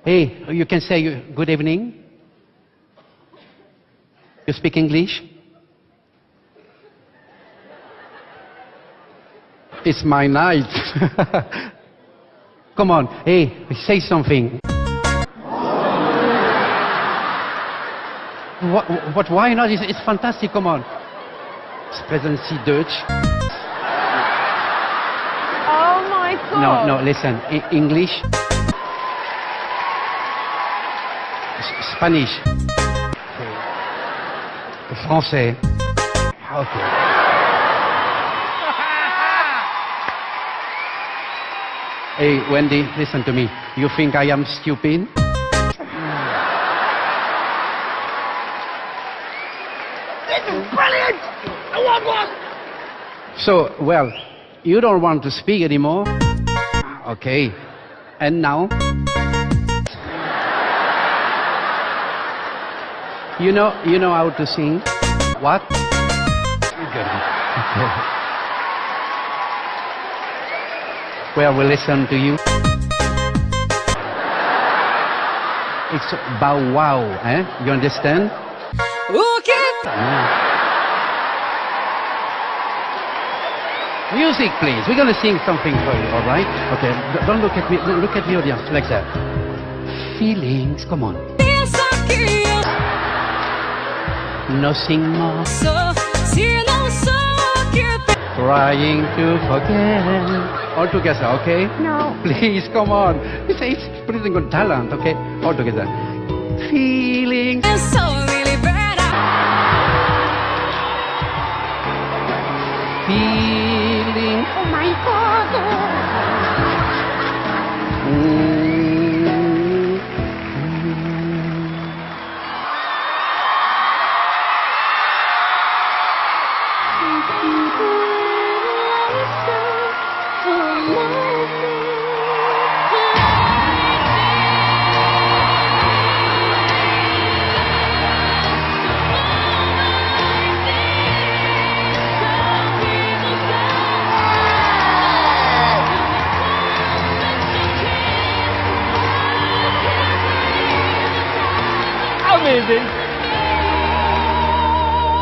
Hey, you can say good evening. You speak English? It's my night. Come on, hey, say something. What, why not? It's fantastic, come on. Sprechen Sie Deutsch? Oh my God. No, listen. English. Spanish. Français. Okay. Hey, Wendy, listen to me. You think I am stupid? This is brilliant! I want one! So, well, you don't want to speak anymore? Okay. And now? You know how to sing? What? Well, we'll listen to you. It's bow wow, eh? You understand? Okay. Music, please. We're gonna sing something for you, all right? Okay. Don't look at me. Look at the audience like that. Feelings, come on. Nothing more. Trying to forget. All together, okay? No. Please, come on. It's pretty good talent, okay? All together. Feelings. Feeling. Oh my God. Amazing.